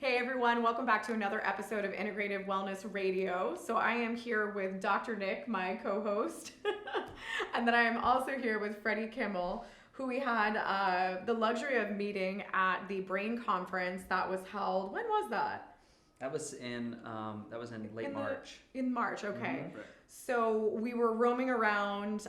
Hey everyone, welcome back to another episode of Integrative Wellness Radio. So I am here with Dr. Nick, my co-host, and then I am also here with Freddie Kimmel, who we had the luxury of meeting at the Brain Conference that was held. When was that? That was in late March. In March, okay. Mm-hmm. So we were roaming around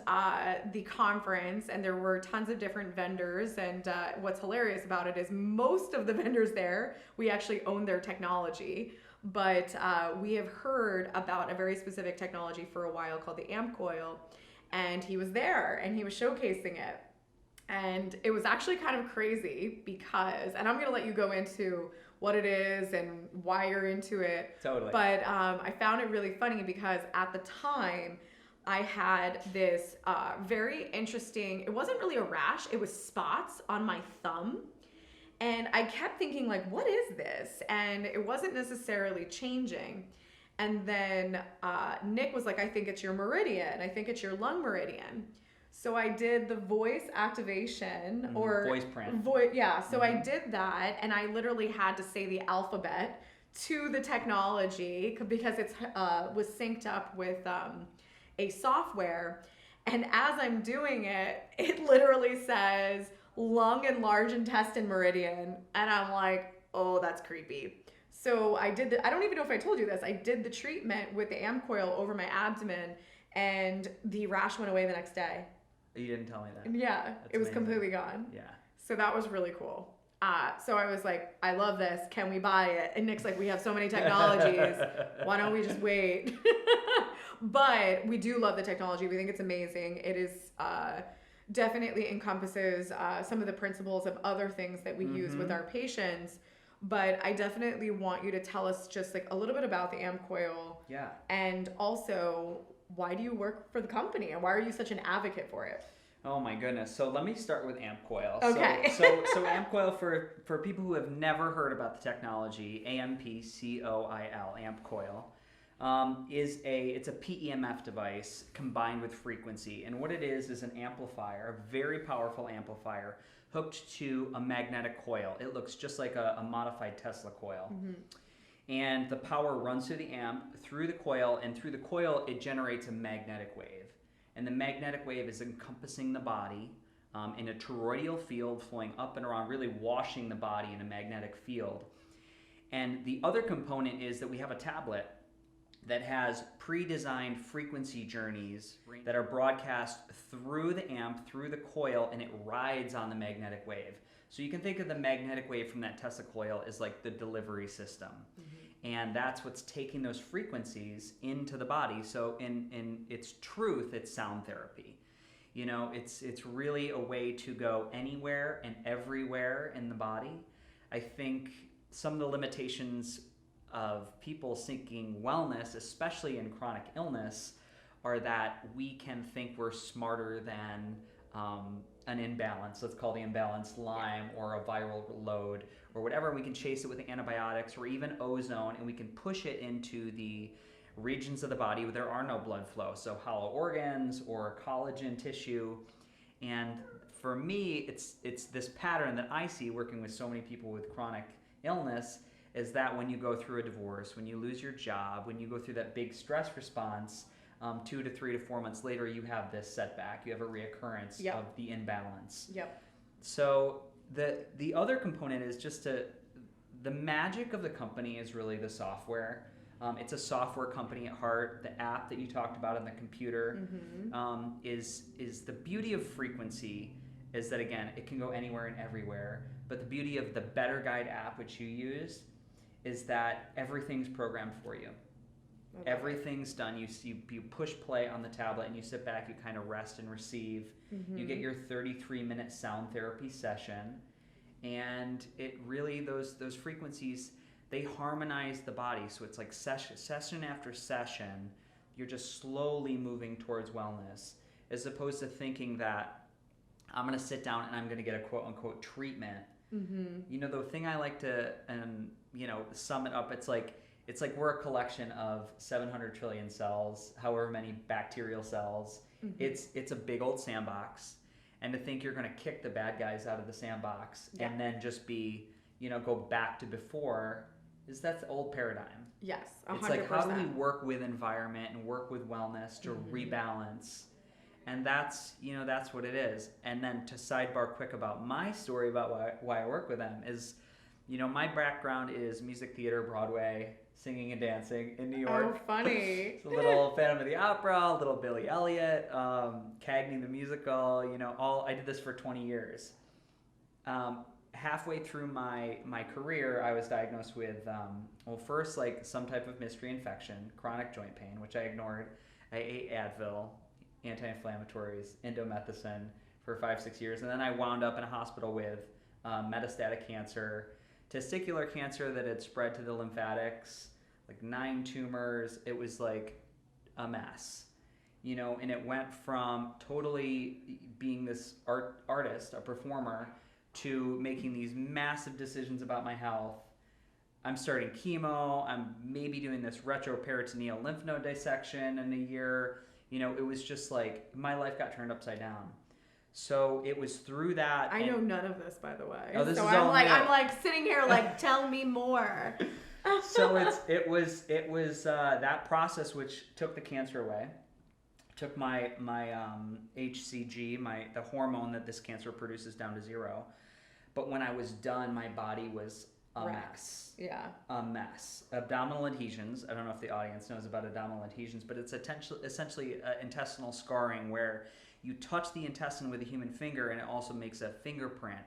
the conference, and there were tons of different vendors. And what's hilarious about it is most of the vendors there, we actually own their technology. But we have heard about a very specific technology for a while called the AmpCoil, and he was there and he was showcasing it. And it was actually kind of crazy because, and I'm going to let you go into what it is and why you're into it. Totally. But I found it really funny because at the time I had this very interesting, it wasn't really a rash, it was spots on my thumb. And I kept thinking like, what is this? And it wasn't necessarily changing. And then Nick was like, I think it's your meridian. I think it's your lung meridian. So I did the voice activation or voice print. So I did that, and I literally had to say the alphabet to the technology because it was synced up with a software. And as I'm doing it, it literally says lung and large intestine meridian, and I'm like, oh, that's creepy. So I did I don't even know if I told you this. I did the treatment with the AmpCoil over my abdomen, and the rash went away the next day. You didn't tell me that. Yeah, That's it was amazing. completely gone. Yeah. So that was really cool. So I was like, I love this. Can we buy it? And Nick's like, we have so many technologies. Why don't we just wait? But we do love the technology. We think it's amazing. It is definitely encompasses some of the principles of other things that we use with our patients. But I definitely want you to tell us just like a little bit about the AmpCoil. Yeah. And also, why do you work for the company and why are you such an advocate for it? Oh my goodness. So let me start with AmpCoil. Okay. So AmpCoil, for people who have never heard about the technology, AmpCoil, AmpCoil, it's a PEMF device combined with frequency. And what it is an amplifier, a very powerful amplifier hooked to a magnetic coil. It looks just like a modified Tesla coil. Mm-hmm. And the power runs through the amp, through the coil, and through the coil it generates a magnetic wave. And the magnetic wave is encompassing the body in a toroidal field flowing up and around, really washing the body in a magnetic field. And the other component is that we have a tablet that has pre-designed frequency journeys that are broadcast through the amp, through the coil, and it rides on the magnetic wave. So you can think of the magnetic wave from that Tesla coil as like the delivery system. Mm-hmm. And that's what's taking those frequencies into the body. So in its truth, it's sound therapy. You know, it's really a way to go anywhere and everywhere in the body. I think some of the limitations of people seeking wellness, especially in chronic illness, are that we can think we're smarter than an imbalance. Let's call the imbalance Lyme or a viral load or whatever. We can chase it with antibiotics or even ozone, and we can push it into the regions of the body where there are no blood flow, so hollow organs or collagen tissue. And for me, it's this pattern that I see working with so many people with chronic illness, is that when you go through a divorce, when you lose your job, when you go through that big stress response, 2 to 3 to 4 months later, you have this setback. You have a reoccurrence of the imbalance. Yep. So the other component is the magic of the company is really the software. It's a software company at heart. The app that you talked about on the computer is the beauty of frequency is that, again, it can go anywhere and everywhere. But the beauty of the Better Guide app, which you use, is that everything's programmed for you. Okay. Everything's done. You push play on the tablet and you sit back, you kind of rest and receive. Mm-hmm. You get your 33-minute sound therapy session, and it really, those frequencies, they harmonize the body. So it's like session after session, you're just slowly moving towards wellness, as opposed to thinking that I'm going to sit down and I'm going to get a quote unquote treatment. Mm-hmm. You know, the thing I like to sum it up, it's like we're a collection of 700 trillion cells, however many bacterial cells. Mm-hmm. It's a big old sandbox, and to think you're going to kick the bad guys out of the sandbox and then just be, go back to before, is that's the old paradigm. Yes, 100%. It's like, how do we work with environment and work with wellness to rebalance? And that's what it is. And then to sidebar quick about my story about why I work with them is, my background is music theater, Broadway, singing and dancing in New York. Oh, funny. A little Phantom of the Opera, a little Billy Elliot, Cagney the musical, I did this for 20 years. Halfway through my career, I was diagnosed with, first, like some type of mystery infection, chronic joint pain, which I ignored. I ate Advil, anti-inflammatories, indomethacin for 5-6 years. And then I wound up in a hospital with metastatic cancer, testicular cancer that had spread to the lymphatics, like 9 tumors. It was like a mess, and it went from totally being this artist, a performer, to making these massive decisions about my health. I'm starting chemo. I'm maybe doing this retroperitoneal lymph node dissection in a year. It was just like my life got turned upside down. So it was through that. I know none of this, by the way. Oh, this so is I'm all like, new. I'm like sitting here like, tell me more. So it was that process which took the cancer away, took my HCG, the hormone that this cancer produces, down to 0. But when I was done, my body was a mess. Yeah. A mess. Abdominal adhesions. I don't know if the audience knows about abdominal adhesions, but it's essentially intestinal scarring where you touch the intestine with a human finger and it also makes a fingerprint.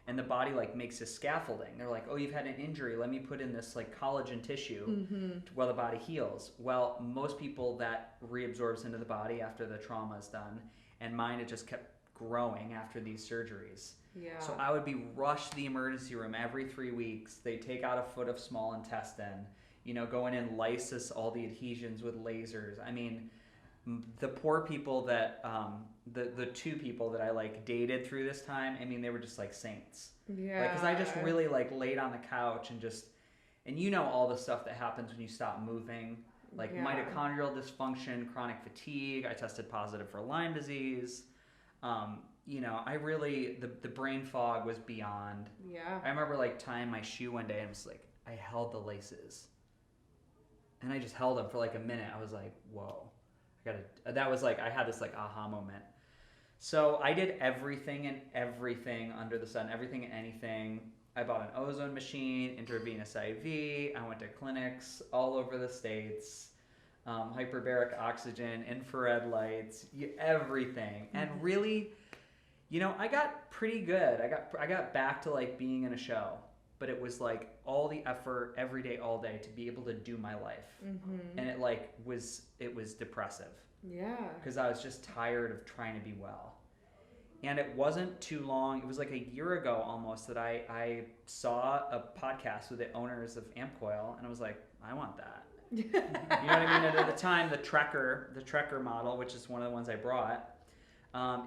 And the body makes a scaffolding. They're like, oh, you've had an injury. Let me put in this collagen tissue while the body heals. Well, most people that reabsorbs into the body after the trauma is done, and mine, it just kept growing after these surgeries. Yeah. So I would be rushed to the emergency room every 3 weeks. They take out a foot of small intestine, go in and lysis all the adhesions with lasers. I mean, the poor people that, the 2 people that I dated through this time, I mean, they were just like saints. Yeah. Because I just really laid on the couch and all the stuff that happens when you stop moving, mitochondrial dysfunction, chronic fatigue. I tested positive for Lyme disease. I really, the brain fog was beyond. Yeah. I remember tying my shoe one day and was like, I held the laces. And I just held them for a minute. I was like, whoa. I had this aha moment. So I did everything under the sun, everything and anything. I bought an ozone machine, intravenous IV. I went to clinics all over the States, hyperbaric oxygen, infrared lights, everything. And really, I got pretty good. I got back to being in a show, but it was all the effort every day, all day to be able to do my life. And it was depressive. Yeah. Because I was just tired of trying to be well. And it wasn't too long. It was a year ago almost that I saw a podcast with the owners of AmpCoil, and I was like, I want that. You know what I mean? And at the time, the Trekker model, which is one of the ones I brought,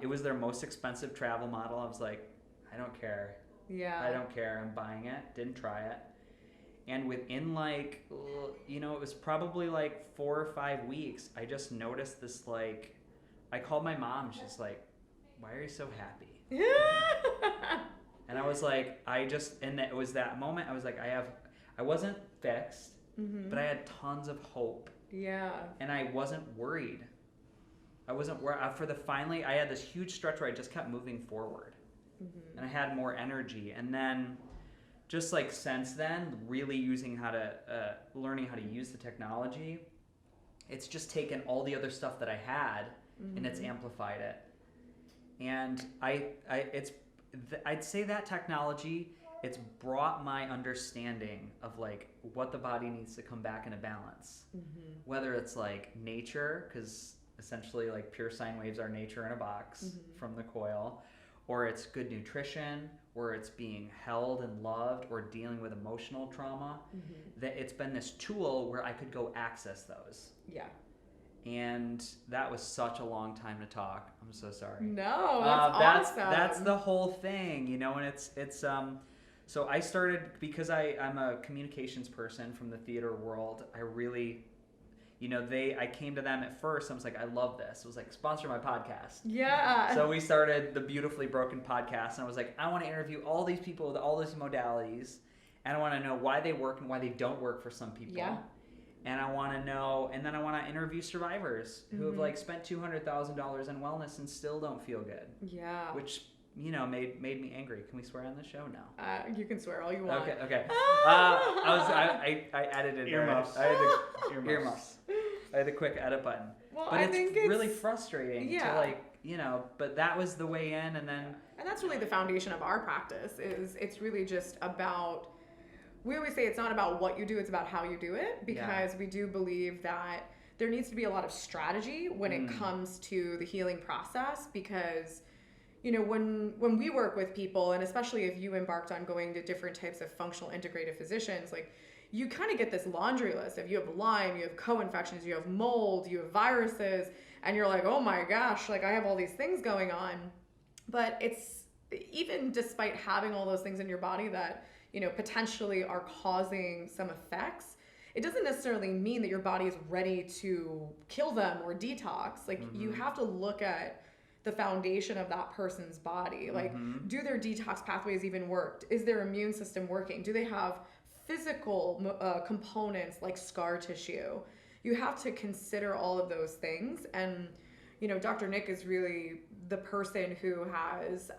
it was their most expensive travel model. I was like, I don't care. Yeah. I don't care. I'm buying it. Didn't try it. And within it was probably 4 or 5 weeks, I just noticed this I called my mom. She's like, why are you so happy? And I was like, and it was that moment. I was like, I wasn't fixed, but I had tons of hope. Yeah. And I wasn't worried. I had this huge stretch where I just kept moving forward. And I had more energy. And then just since then, really learning how to use the technology, it's just taken all the other stuff that I had and it's amplified it. And I'd say that technology, it's brought my understanding of what the body needs to come back into balance. Whether it's nature, because essentially pure sine waves are nature in a box from the coil, or it's good nutrition, or it's being held and loved, or dealing with emotional trauma, that it's been this tool where I could go access those. Yeah. And that was such a long time to talk. I'm so sorry. No, that's awesome. That's the whole thing, and it's so I started, because I'm a communications person from the theater world. I really, I came to them at first. I was like, I love this. It was sponsor my podcast. Yeah. So we started the Beautifully Broken podcast, and I was like, I want to interview all these people with all these modalities and I want to know why they work and why they don't work for some people. Yeah. And I want to know, and then I want to interview survivors who have like spent $200,000 on wellness and still don't feel good. Yeah. Which, you know, made me angry. Can we swear on this show? No. You can swear all you want. Okay. I edited earmuffs. I had the earmuffs. I had the quick edit button. Well, but I it's think really frustrating to like, you know, but that was the way in, and then. And that's really the foundation of our practice. Is it's really just about. We always say it's not about what you do, it's about how you do it, because we do believe that there needs to be a lot of strategy when it comes to the healing process, because, you know, when we work with people, and especially if you embarked on going to different types of functional integrative physicians, like, you kind of get this laundry list of you have Lyme, you have co-infections, you have mold, you have viruses, and you're like, oh my gosh, like I have all these things going on. But it's, even despite having all those things in your body that, you know, potentially are causing some effects, it doesn't necessarily mean that your body is ready to kill them or detox. Like, you have to look at the foundation of that person's body. Like, do their detox pathways even work? Is their immune system working? Do they have physical components like scar tissue? You have to consider all of those things. And, you know, Dr. Nick is really the person who has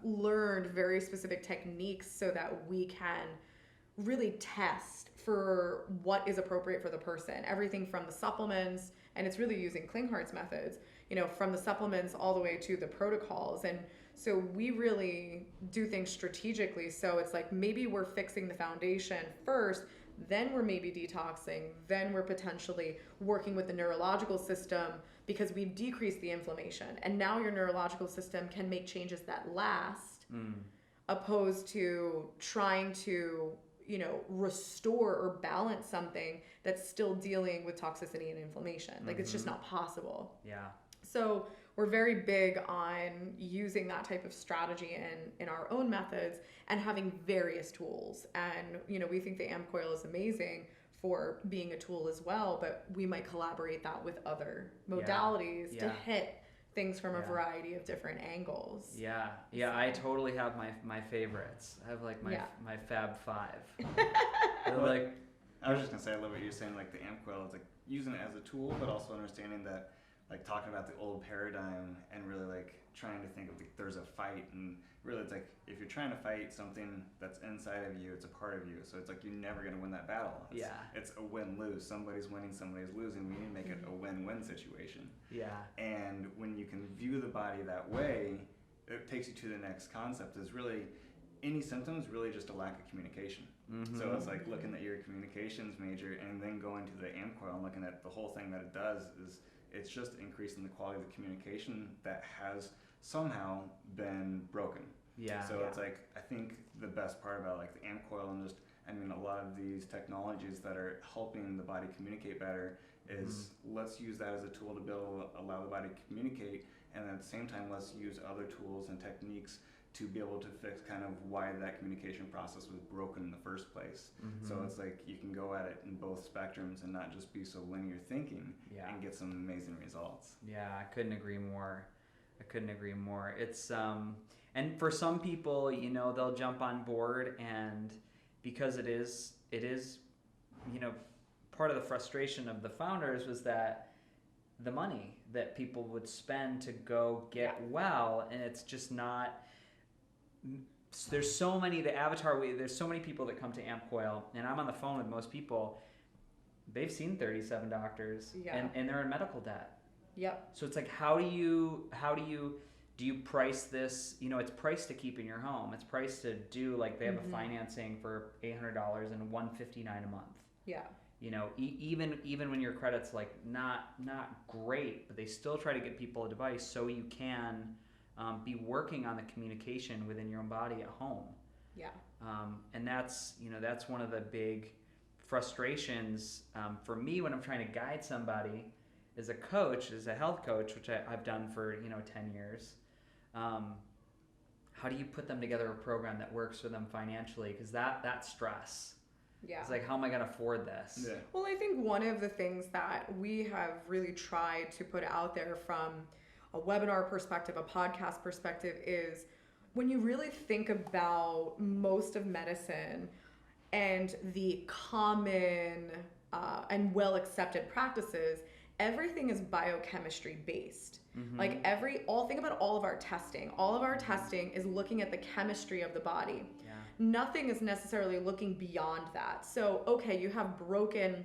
learned very specific techniques so that we can really test for what is appropriate for the person. Everything from the supplements, and it's really using Klinghart's methods, you know, from the supplements all the way to the protocols. And so we really do things strategically. So it's like, maybe we're fixing the foundation first, then we're maybe detoxing, then we're potentially working with the neurological system because we've decreased the inflammation. And now your neurological system can make changes that last, opposed to trying to, you know, restore or balance something that's still dealing with toxicity and inflammation. Like, it's just not possible. Yeah. So we're very big on using that type of strategy in our own methods and having various tools. And, you know, we think the AmpCoil is amazing for being a tool as well, but we might collaborate that with other modalities to hit things from a variety of different angles. Yeah. I totally have my favorites. I have like my Fab Five. Like, I was just gonna say, I love what you're saying. Like, the AmpCoil, it's like using it as a tool, but also understanding that, like, talking about the old paradigm and really like trying to think of, like, there's a fight, and really it's like, if you're trying to fight something that's inside of you, it's a part of you. So it's like, you're never gonna win that battle. It's a win-lose. Somebody's winning, somebody's losing. We need to make it a win-win situation. Yeah. And when you can view the body that way, it takes you to the next concept. Is really, any symptoms really just a lack of communication. So it's like looking at your communications major and then going to the AmpCoil and looking at the whole thing that it does is, it's just increasing the quality of the communication that has somehow been broken. So it's like, I think the best part about like the AmpCoil and just, I mean, a lot of these technologies that are helping the body communicate better is, let's use that as a tool to be able to allow the body to communicate, and at the same time, let's use other tools and techniques to be able to fix kind of why that communication process was broken in the first place. So it's like, you can go at it in both spectrums and not just be so linear thinking and get some amazing results. Yeah, I couldn't agree more. It's and for some people, you know, they'll jump on board, and because it is, you know, part of the frustration of the founders was that the money that people would spend to go get well, and it's just not. There's so many, there's so many people that come to AmpCoil, and I'm on the phone with most people. They've seen 37 doctors, and they're in medical debt. So it's like, how do you price this? You know, it's priced to keep in your home. It's priced to do, like, they have a financing for $800 and $159 a month. You know, even when your credit's like not great, but they still try to get people a device so you can be working on the communication within your own body at home. And that's, you know, that's one of the big frustrations for me when I'm trying to guide somebody as a coach, as a health coach, which I've done for, you know, 10 years. How do you put them together a program that works for them financially? Because that stress. It's like, how am I going to afford this? Well, I think one of the things that we have really tried to put out there from a webinar perspective, a podcast perspective, is when you really think about most of medicine and the common and well-accepted practices, everything is biochemistry based. Like think about all of our testing. All of our testing is looking at the chemistry of the body. Yeah. Nothing is necessarily looking beyond that. So, okay, you have broken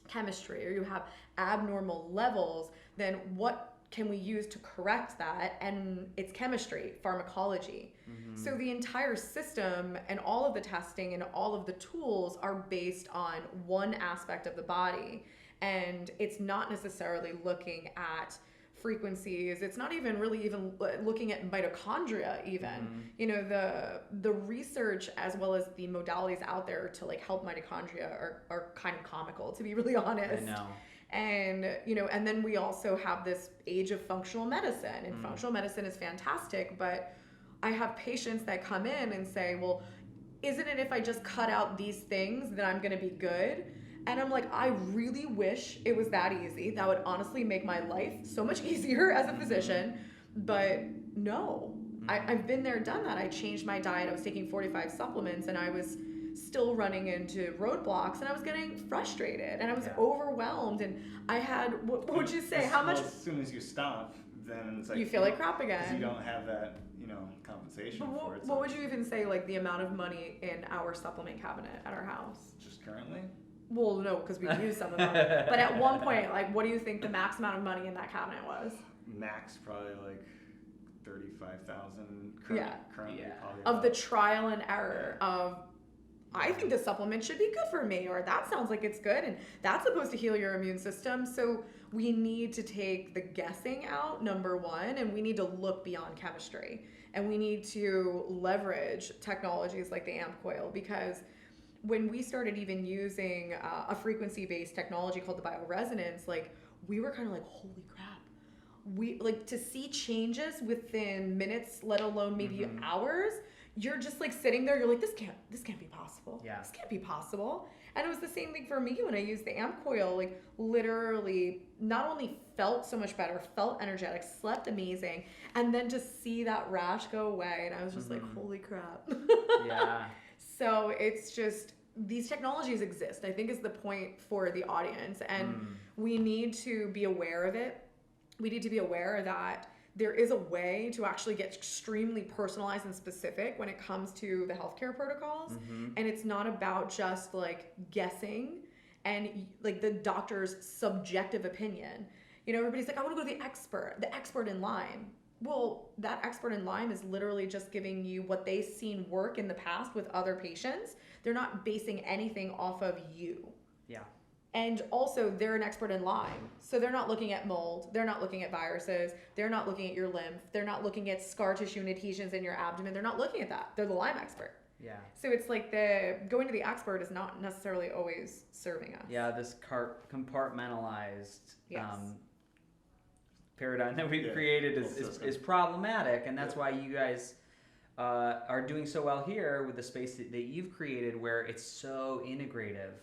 chemistry or you have abnormal levels, then what can we use to correct that? And it's chemistry, pharmacology. So the entire system and all of the testing and all of the tools are based on one aspect of the body. And it's not necessarily looking at frequencies. It's not even really even looking at mitochondria even. You know, the research as well as the modalities out there to like help mitochondria are kind of comical, to be really honest. I know. And, you know, and then we also have this age of functional medicine, and functional medicine is fantastic, but I have patients that come in and say, well, isn't it if I just cut out these things that I'm going to be good? And I'm like, I really wish it was that easy. That would honestly make my life so much easier as a physician. But no, I've been there, done that. I changed my diet. I was taking 45 supplements and I was still running into roadblocks and I was getting frustrated and I was overwhelmed. And I had, what would you say? How much? As soon as you stop, then it's like... You feel like crap again. Because you don't have that, you know, compensation for it. What would you even say, like, the amount of money in our supplement cabinet at our house? Just currently? Well, no, because we use some of them. But at one point, like, what do you think the max amount of money in that cabinet was? Max, probably like 35,000. Currently, probably of the trial and error of, I think the supplement should be good for me, or that sounds like it's good, and that's supposed to heal your immune system. So we need to take the guessing out, number one, and we need to look beyond chemistry. And we need to leverage technologies like the AmpCoil, because when we started even using a frequency-based technology called the bioresonance, like, we were kind of like, holy crap. We like to see changes within minutes, let alone maybe hours. You're just like sitting there, you're like, this can't be possible. Yeah. This can't be possible. And it was the same thing for me when I used the AmpCoil, like literally not only felt so much better, felt energetic, slept amazing, and then to see that rash go away, and I was just like, holy crap. Yeah. So it's just, these technologies exist, I think is the point for the audience, and we need to be aware of it. We need to be aware that there is a way to actually get extremely personalized and specific when it comes to the healthcare protocols. And it's not about just like guessing and like the doctor's subjective opinion. You know, everybody's like, I want to go to the expert in Lyme. Well, that expert in Lyme is literally just giving you what they've seen work in the past with other patients. They're not basing anything off of you. Yeah. And also, they're an expert in Lyme. So they're not looking at mold. They're not looking at viruses. They're not looking at your lymph. They're not looking at scar tissue and adhesions in your abdomen. They're not looking at that. They're the Lyme expert. Yeah. So it's like going to the expert is not necessarily always serving us. Yeah, this compartmentalized paradigm that we've created is problematic, and that's why you guys are doing so well here with the space that you've created, where it's so integrative.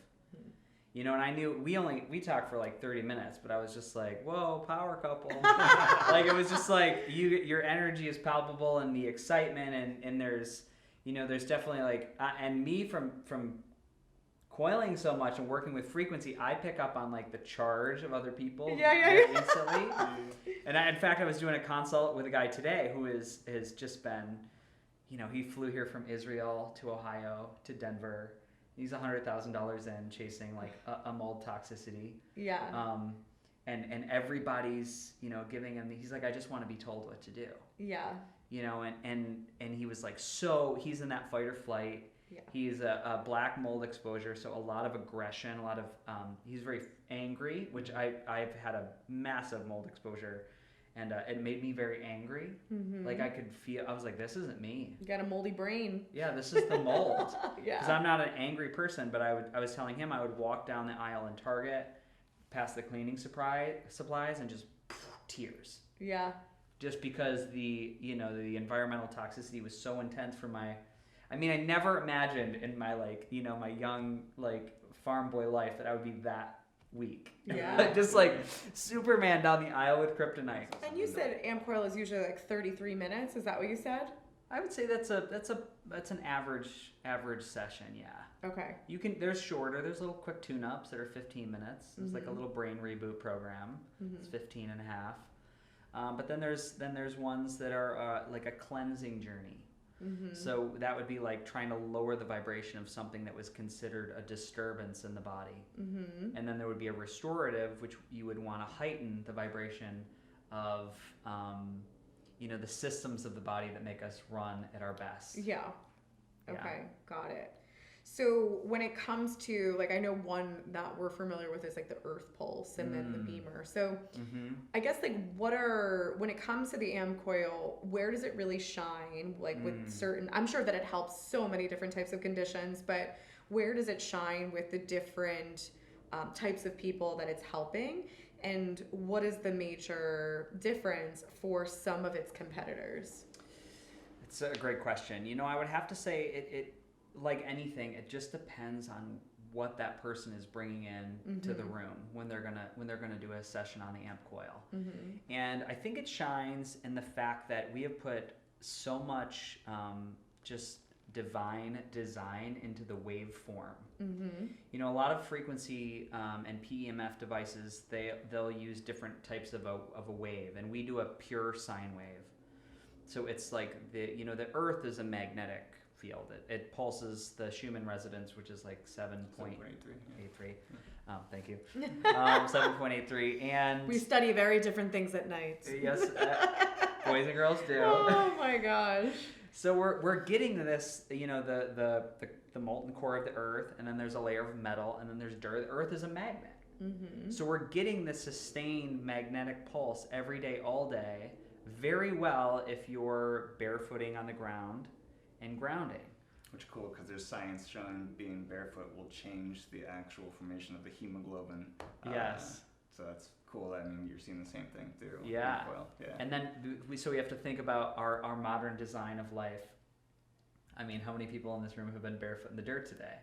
You know, and I knew we talked for like 30 minutes, but I was just like, whoa, power couple. Like, it was just like your energy is palpable, and the excitement, and there's, you know, there's definitely like, and me from coiling so much and working with frequency, I pick up on like the charge of other people instantly. And in fact, I was doing a consult with a guy today who has just been, you know, he flew here from Israel to Ohio to Denver. He's $100,000 in chasing like a mold toxicity. Yeah. And everybody's, you know, giving him, he's like, I just want to be told what to do. Yeah. You know, and he was like, so he's in that fight or flight. Yeah. He's a black mold exposure, so a lot of aggression, a lot of, he's very angry, which I've had a massive mold exposure. And it made me very angry. Like, I could feel, I was like, this isn't me. You got a moldy brain. Yeah, this is the mold. Yeah. Because I'm not an angry person, but I was telling him I would walk down the aisle in Target, past the cleaning supplies, and just tears. Yeah. Just because the environmental toxicity was so intense for my, I mean, I never imagined in my, like, you know, my young, like, farm boy life that I would be that weak. Yeah. Just like Superman down the aisle with kryptonite. And you said AmpCoil is usually like 33 minutes. Is that what you said? I would say that's an average session, yeah. Okay. There's shorter, there's little quick tune-ups that are 15 minutes. It's like a little brain reboot program. It's 15 and a half. But then there's ones that are like a cleansing journey. So that would be like trying to lower the vibration of something that was considered a disturbance in the body. And then there would be a restorative, which you would want to heighten the vibration of the systems of the body that make us run at our best. Yeah. Okay, got it. So when it comes to, like, I know one that we're familiar with is like the earth pulse and then the beamer. So I guess like when it comes to the AmpCoil, where does it really shine? Like with certain, I'm sure that it helps so many different types of conditions, but where does it shine with the different types of people that it's helping? And what is the major difference for some of its competitors? It's a great question. I would have to say it like anything, it just depends on what that person is bringing in to the room when they're gonna do a session on the AmpCoil. And I think it shines in the fact that we have put so much just divine design into the waveform. A lot of frequency and PEMF devices, they'll use different types of a wave, and we do a pure sine wave. So it's like the Earth is a magnetic field. It pulses the Schumann resonance, which is like 7.83. Thank you. 7.83, and we study very different things at night. Yes, boys and girls do. Oh my gosh. So we're getting to this, the molten core of the Earth, and then there's a layer of metal, and then there's dirt. The Earth is a magnet. So we're getting this sustained magnetic pulse every day, all day, very well if you're barefooting on the ground and grounding. Which is cool, because there's science showing being barefoot will change the actual formation of the hemoglobin. Yes. So that's cool. I mean, you're seeing the same thing through Yeah. AmpCoil. Yeah. And then we have to think about our modern design of life. I mean, how many people in this room have been barefoot in the dirt today?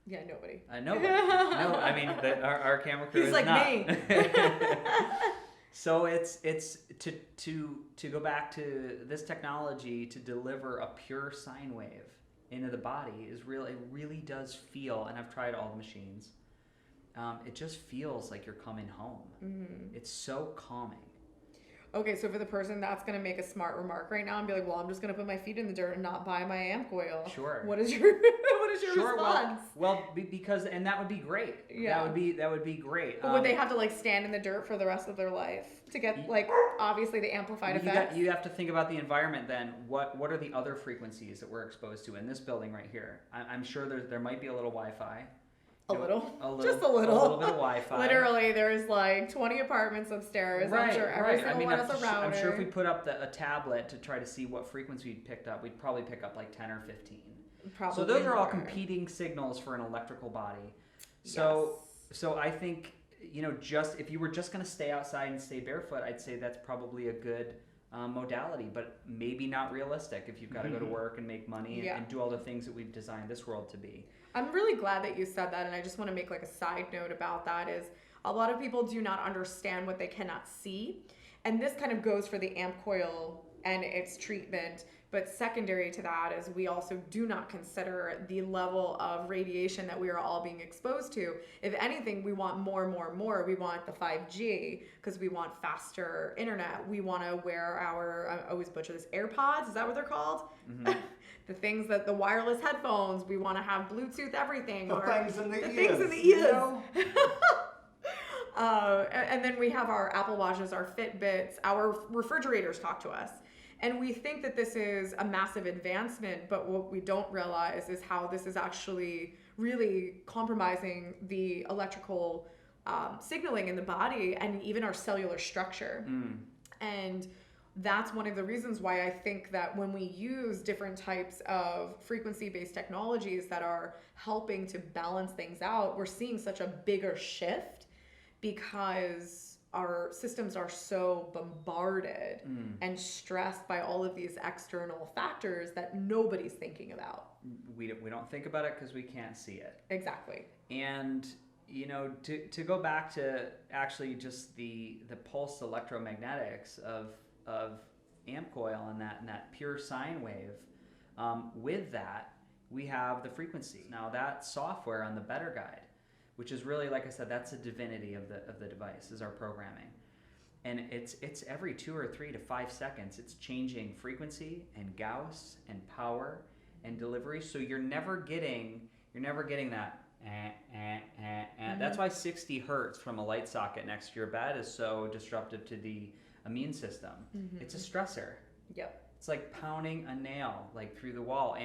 Yeah, nobody. Nobody. No, I mean, our camera crew He's is like not. me. So it's to go back to this technology to deliver a pure sine wave into the body it really does feel, and I've tried all the machines. It just feels like you're coming home. It's so calming. Okay, so for the person that's going to make a smart remark right now and be like, well, I'm just going to put my feet in the dirt and not buy my AmpCoil. Sure. What is your response? Because that would be great. Yeah. That would be great. But would they have to like stand in the dirt for the rest of their life to get like obviously the amplified effects? You have to think about the environment then. What are the other frequencies that we're exposed to in this building right here? I'm sure there might be a little Wi-Fi. Just a little bit of Wi-Fi. Literally, there's like 20 apartments upstairs. Right, I'm sure every right. single one has a router. I'm sure if we put up a tablet to try to see what frequency we picked up, we'd probably pick up like 10 or 15. Probably so those are all more. competing signals for an electrical body. So I think just if you were just going to stay outside and stay barefoot, I'd say that's probably a good modality, but maybe not realistic if you've got to go to work and make money and do all the things that we've designed this world to be. I'm really glad that you said that, and I just want to make like a side note about that is a lot of people do not understand what they cannot see, and this kind of goes for the AmpCoil and its treatment, but secondary to that is we also do not consider the level of radiation that we are all being exposed to. If anything, we want more. We want the 5G because we want faster internet. We want to wear I always butcher this, AirPods, is that what they're called? The things that the wireless headphones, we want to have Bluetooth everything. Things in the ears. Things in the ears. And then we have our Apple Watches, our Fitbits, our refrigerators talk to us. And we think that this is a massive advancement, but what we don't realize is how this is actually really compromising the electrical signaling in the body and even our cellular structure. And that's one of the reasons why I think that when we use different types of frequency-based technologies that are helping to balance things out, we're seeing such a bigger shift because our systems are so bombarded and stressed by all of these external factors that nobody's thinking about. We don't think about it because we can't see it. Exactly. And to go back to actually just the pulse electromagnetics of AmpCoil and that pure sine wave. With that, we have the frequency. Now that software on the Better Guide, which is really, like I said, that's the divinity of the device, is our programming. And it's every 2 or 3 to 5 seconds, it's changing frequency and Gauss and power and delivery. So you're never getting that. That's why 60 hertz from a light socket next to your bed is so disruptive to the immune system. It's a stressor. Yep. It's like pounding a nail like through the wall.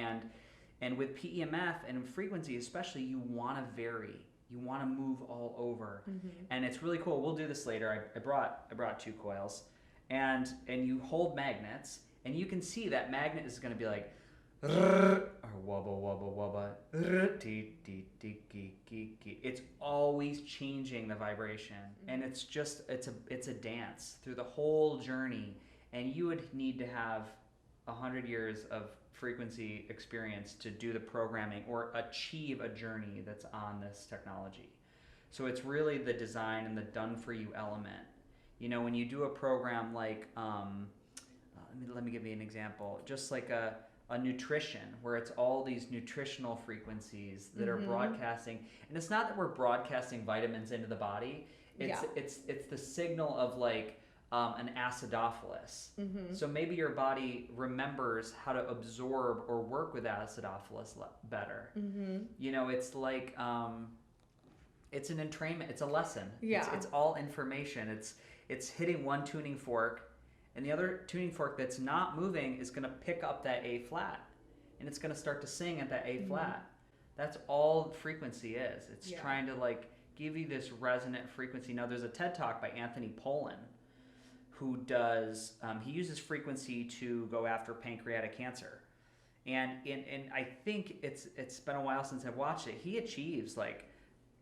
And with PEMF and frequency especially, you want to vary. You want to move all over. And it's really cool. We'll do this later. I brought 2 coils, and you hold magnets, and you can see that magnet is going to be like or wubba it's always changing the vibration, and it's a dance through the whole journey. And you would need to have 100 years of frequency experience to do the programming or achieve a journey that's on this technology. So it's really the design and the done for you element. You know, when you do a program like let me give you an example, just like a nutrition, where it's all these nutritional frequencies that are broadcasting, and it's not that we're broadcasting vitamins into the body, it's the signal of like an acidophilus. So maybe your body remembers how to absorb or work with acidophilus better. You know, it's like it's an entrainment, it's a lesson. It's all information. It's hitting one tuning fork, and the other tuning fork that's not moving is going to pick up that A flat, and it's going to start to sing at that A flat. That's all frequency is. It's trying to like give you this resonant frequency. Now there's a TED Talk by Anthony Pollin, who does, he uses frequency to go after pancreatic cancer. And I think it's been a while since I've watched it. He achieves like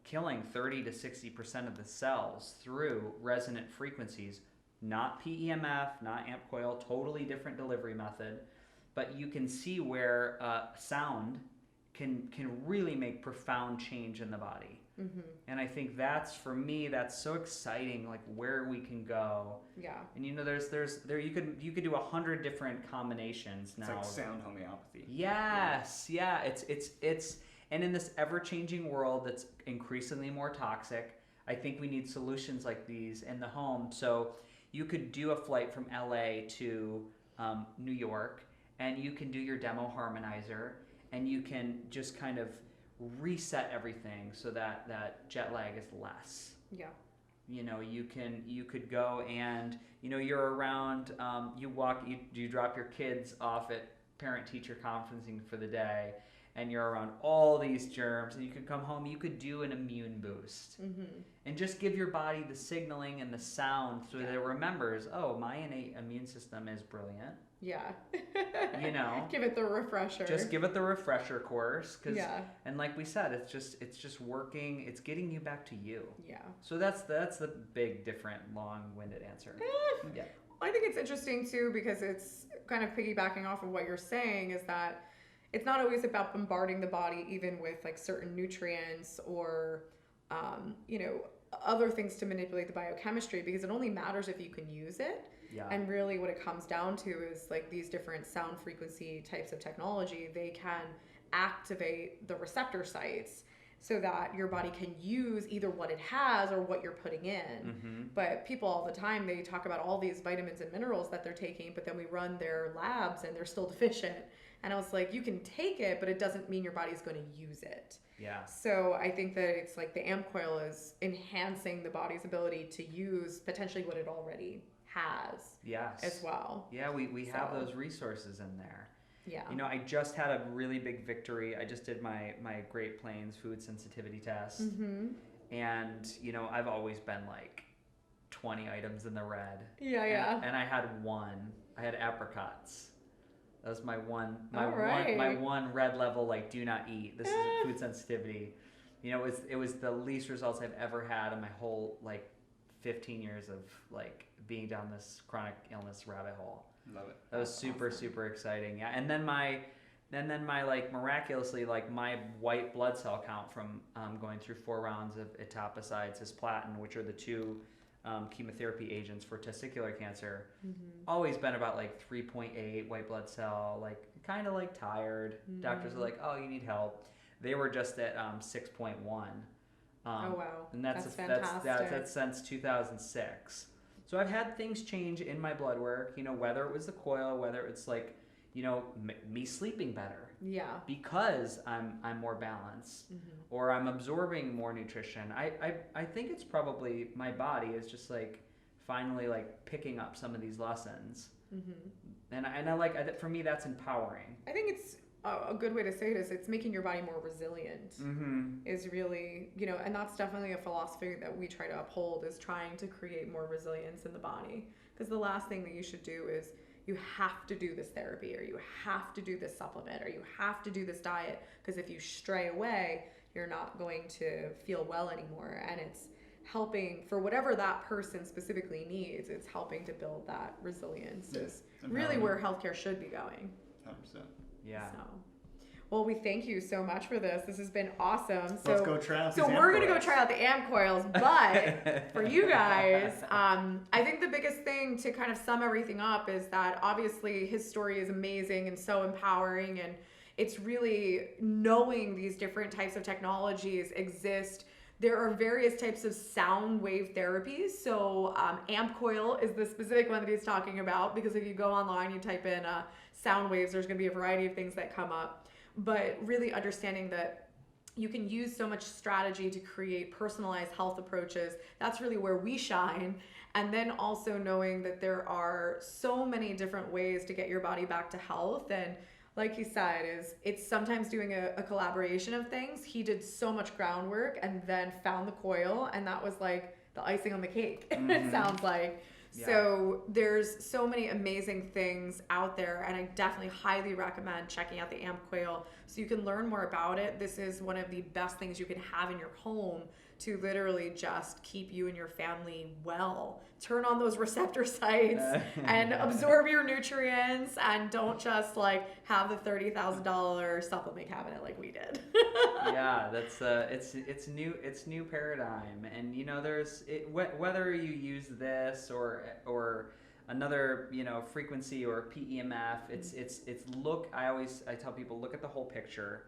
killing 30 to 60% of the cells through resonant frequencies, not PEMF, not AmpCoil, totally different delivery method. But you can see where sound can really make profound change in the body. And I think that's, for me, that's so exciting, like where we can go. And you know, you could do 100 different combinations now. It's like sound homeopathy. Yes, it's and in this ever-changing world that's increasingly more toxic, I think we need solutions like these in the home. So you could do a flight from LA to New York, and you can do your demo harmonizer, and you can just kind of reset everything so that jet lag is less. You know, you could go and, you know, you're around, you drop your kids off at parent-teacher conferencing for the day, and you're around all these germs, and you could come home, you could do an immune boost. And just give your body the signaling and the sound so that it remembers, oh, my innate immune system is brilliant. You know, give it the refresher. Just give it the refresher course, and like we said, it's just working. It's getting you back to you. So that's the big, different, long-winded answer. I think it's interesting too, because it's kind of piggybacking off of what you're saying, is that it's not always about bombarding the body even with like certain nutrients or you know, other things to manipulate the biochemistry, because it only matters if you can use it. And really what it comes down to is like these different sound frequency types of technology, they can activate the receptor sites so that your body can use either what it has or what you're putting in. But people all the time, they talk about all these vitamins and minerals that they're taking, but then we run their labs and they're still deficient. And I was like, you can take it, but it doesn't mean your body's going to use it. So I think that it's like the AmpCoil is enhancing the body's ability to use potentially what it already has as well. We have those resources in there. Yeah. You know, I just had a really big victory. I just did my Great Plains food sensitivity test. Mm-hmm. And, you know, I've always been like 20 items in the red. Yeah, yeah. And I had one. I had apricots. That was my one red level, like, do not eat. This is food sensitivity. You know, it was the least results I've ever had in my whole, like, 15 years of, like, being down this chronic illness rabbit hole. Love it. That was super, super exciting. Yeah. And then my like, miraculously, like, my white blood cell count from going through 4 rounds of etoposide, cisplatin, which are the two chemotherapy agents for testicular cancer, always been about like 3.8 white blood cell, like kind of like tired. Doctors are like, oh, you need help. They were just at 6.1. Oh wow, and that's fantastic. That's since 2006. So I've had things change in my blood work. You know, whether it was the coil, whether it's like, you know, me sleeping better. Yeah. Because I'm more balanced, or I'm absorbing more nutrition. I think it's probably my body is just like finally like picking up some of these lessons. And I like, for me that's empowering. I think it's a good way to say it is it's making your body more resilient. Is really, you know, and that's definitely a philosophy that we try to uphold, is trying to create more resilience in the body. Because the last thing that you should do is you have to do this therapy, or you have to do this supplement, or you have to do this diet, because if you stray away, you're not going to feel well anymore. And it's helping for whatever that person specifically needs. It's helping to build that resilience is really where healthcare should be going. 100%. Yeah. So, well, we thank you so much for this. This has been awesome. So let's go try out these we're going to go AmpCoils. try out the AmpCoils, but for you guys, I think the biggest thing to kind of sum everything up is that obviously his story is amazing and so empowering, and it's really knowing these different types of technologies exist. There are various types of sound wave therapies. So AmpCoil is the specific one that he's talking about, because if you go online, you type in sound waves, there's going to be a variety of things that come up. But really understanding that you can use so much strategy to create personalized health approaches. That's really where we shine. And then also knowing that there are so many different ways to get your body back to health. And like he said, it's sometimes doing a collaboration of things. He did so much groundwork and then found the coil, and that was like the icing on the cake, it sounds like. Yeah. So there's so many amazing things out there, and I definitely highly recommend checking out the AmpCoil so you can learn more about it. This is one of the best things you can have in your home to literally just keep you and your family well. Turn on those receptor sites and absorb your nutrients, and don't just like have the $30,000 supplement cabinet like we did. Yeah, that's it's new paradigm, and you know whether you use this or another, you know, frequency or PEMF, it's I tell people, look at the whole picture.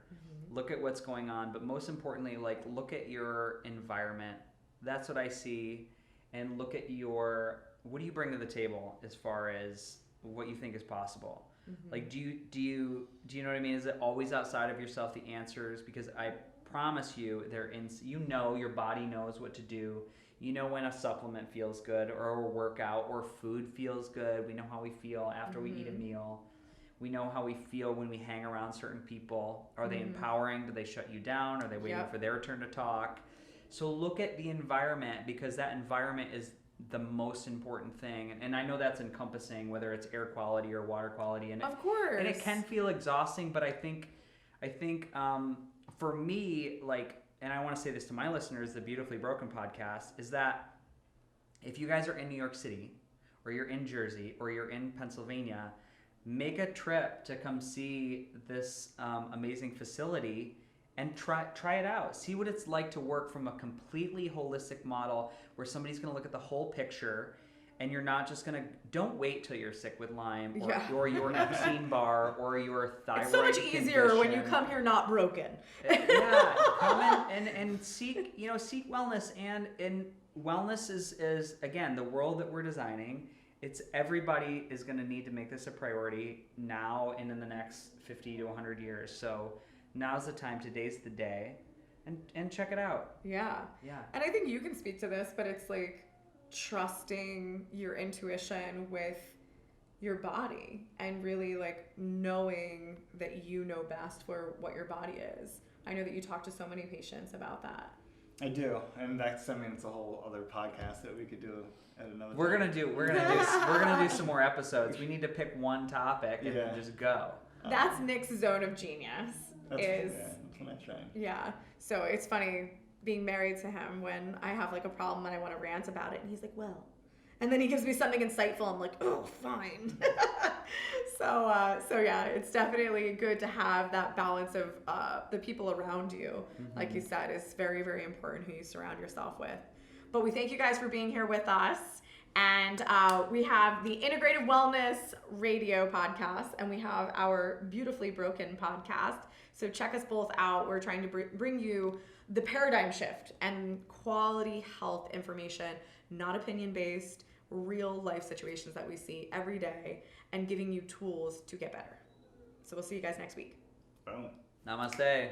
Look at what's going on, but most importantly, like, look at your environment. That's what I see. And look at what do you bring to the table as far as what you think is possible? Like, do you know what I mean? Is it always outside of yourself, the answers? Because I promise you, your body knows what to do. You know when a supplement feels good, or a workout, or food feels good. We know how we feel after we eat a meal. We know how we feel when we hang around certain people. Are they empowering? Do they shut you down? Are they waiting for their turn to talk? So look at the environment, because that environment is the most important thing. And I know that's encompassing, whether it's air quality or water quality. And of course. And it can feel exhausting, but I think for me, like, and I want to say this to my listeners, the Beautifully Broken podcast, is that if you guys are in New York City, or you're in Jersey, or you're in Pennsylvania, make a trip to come see this amazing facility and try it out. See what it's like to work from a completely holistic model where somebody's going to look at the whole picture, and you're not just going to, don't wait till you're sick with Lyme or your Epstein-Barr or your thyroid It's so much easier when you come here not broken. Yeah, come in and seek wellness, and wellness is again the world that we're designing. It's everybody is going to need to make this a priority now and in the next 50 to 100 years. So now's the time. Today's the day, and check it out. Yeah. Yeah. And I think you can speak to this, but it's like trusting your intuition with your body, and really like knowing that you know best for what your body is. I know that you talk to so many patients about that. I do, and it's a whole other podcast that we could do at another We're time. gonna do some more episodes. We need to pick one topic and then just go. That's Nick's zone of genius. That's what I try. Yeah. So it's funny being married to him when I have like a problem and I want to rant about it, and he's like, well, and then he gives me something insightful. I'm like, oh, fine. So yeah, it's definitely good to have that balance of the people around you. Like you said, is very, very important who you surround yourself with. But we thank you guys for being here with us. And we have the Integrative Wellness Radio podcast, and we have our Beautifully Broken podcast. So check us both out. We're trying to bring you the paradigm shift and quality health information, not opinion-based, real life situations that we see every day, and giving you tools to get better. So we'll see you guys next week. Boom. Namaste.